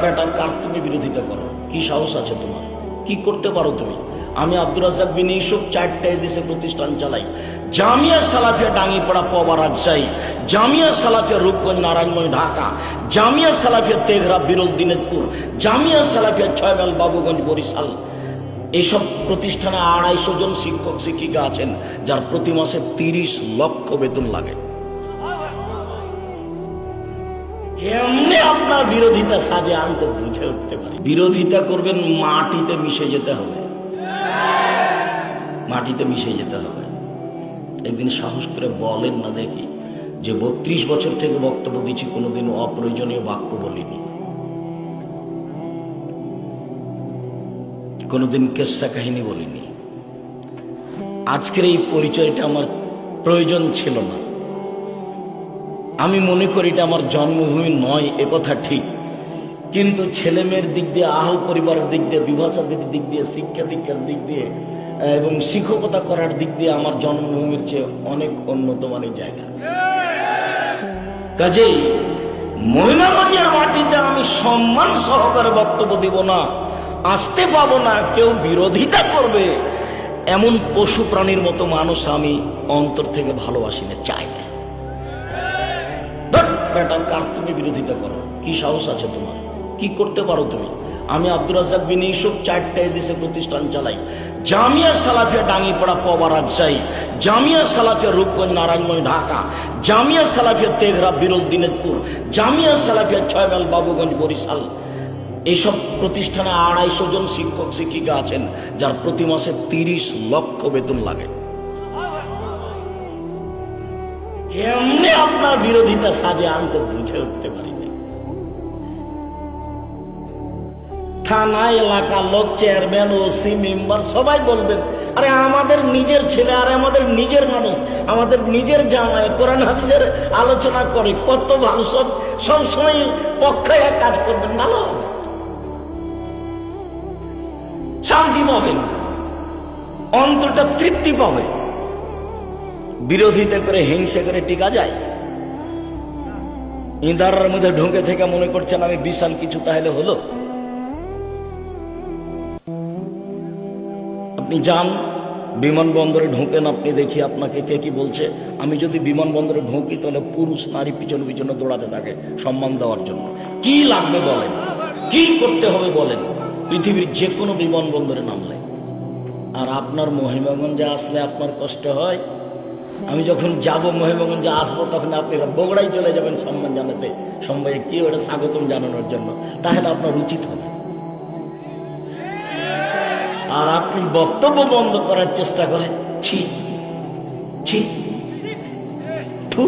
বেটা কার তুমি বিরোধিতা করো? কি সাহস আছে তোমার? কি করতে পারো তুমি? আমি আব্দুর রাজ্জাক বিন ইউসুফ 4টা দেশে প্রতিষ্ঠান চালাই। জামিয়া সালাফিয়া ডাঙ্গিপাড়া পবা রাজশাহী, জামিয়া সালাফিয়া রূপগঞ্জ নারায়ণগঞ্জ ঢাকা, জামিয়া সালাফিয়া তেঘরা বিরল দিনাজপুর, জামিয়া সালাফিয়া 6 মাইল বাবুগঞ্জ বরিশাল। এইসব প্রতিষ্ঠানে 250 জন শিক্ষক শিক্ষিকা আছেন, যার প্রতি মাসে 30 লক্ষ বেতন লাগে। এমনি আপনার বিরোধিতা সাজে আনতে বুঝে উঠতে পারি। বিরোধিতা করবেন, মাটিতে মিশে যেতে হবে, মাটিতে মিশে যেতে হবে। একদিন সাহস করে বলেন না দেখি যে 32 বছর থেকে বক্তব্য দিচ্ছি, কোনোদিন অপ্রয়োজনীয় বাক্য বলিনি, কোনোদিন কেসা কাহিনী বলিনি। আজকের এই পরিচয়টা আমার প্রয়োজন ছিল না। আমি মনে করি এটা আমার জন্মভূমি নয়, একথা ঠিক, কিন্তু ছেলে মেয়ের দিক দিয়ে, আহল পরিবারের দিক দিয়ে, বিভাষাদের দিক দিয়ে, শিক্ষা দীক্ষার দিক দিয়ে এবং শিক্ষকতা করার দিক দিয়ে আমার জন্মভূমির চেয়ে অনেক উন্নত মানের জায়গা। কাজেই মহিলাগঞ্জের মাটিতে আমি সম্মান সহকারে বক্তব্য দিব না, আসতে পাবো না। কেউ বিরোধিতা করবে এমন পশু প্রাণীর মতো মানুষ আমি অন্তর থেকে ভালোবাসি না, চাই না। বেটা কার তুমি বিরোধিতা করো? কি সাহস আছে তোমার? কি করতে পারো তুমি? আমি আব্দুর রাজ্জাক বিন ইউসুফ 4টা দেশে প্রতিষ্ঠান চালাই। জামিয়া সালাফিয়া ডাঙ্গিপাড়া পবা রাজশাহী, জামিয়া সালাফিয়া রূপগঞ্জ নারায়ণগঞ্জ ঢাকা, জামিয়া সালাফিয়া তেঘরা বিরল দিনাজপুর, জামিয়া সালাফিয়া 6 মাইল বাবুগঞ্জ বরিশাল। এইসব প্রতিষ্ঠানে 250 জন শিক্ষক শিক্ষিকা আছেন, যার প্রতি মাসে 30 লক্ষ বেতন লাগে। এমনি আপনার বিরোধিতা সাজে আনতে বুঝে উঠতে পারি। থানা, এলাকা, লোক, চেয়ারম্যান, ওসি, মেম্বার সবাই বলবেন, আরে আমাদের নিজের ছেলে, আর আমাদের নিজের মানুষ, আমাদের নিজের জামাই কোরআন হাদিসের আলোচনা করে, কত ভালো, সব সময় পক্ষে কাজ করবেন, ভালো শান্তি পাবেন, অন্তরটা তৃপ্তি পাবে। বিরোধিতা করে, হিংসা করে টিকা যায়? ইঁদারার মধ্যে ঢুকে থেকে মনে করছেন আমি বিশাল কিছু, তাহলে হলো? আপনি যান বিমানবন্দরে, ঢুকেন, আপনি দেখি আপনাকে কে কি বলছে। আমি যদি বিমানবন্দরে ঢুকি, তাহলে পুরুষ নারী পিছনে পিছনে দৌড়াতে থাকে সম্মান দেওয়ার জন্য। কি লাগবে বলেন? কি করতে হবে বলেন? পৃথিবীর যে কোনো বিমানবন্দরে নামলে। আর আপনার মহিমাগঞ্জে আসলে আপনার কষ্ট হয়। আমি যখন যাব মহিমাগঞ্জে আসবো, তখন আপনি বগুড়ায় চলে যাবেন সম্মান জানাতে, সম্মানে কি ওটা স্বাগতম জানানোর জন্য, তাহলে আপনার উচিত হবে। আর আপনি বক্তব্য বন্ধ করার চেষ্টা করেন, ছি ছি, থু।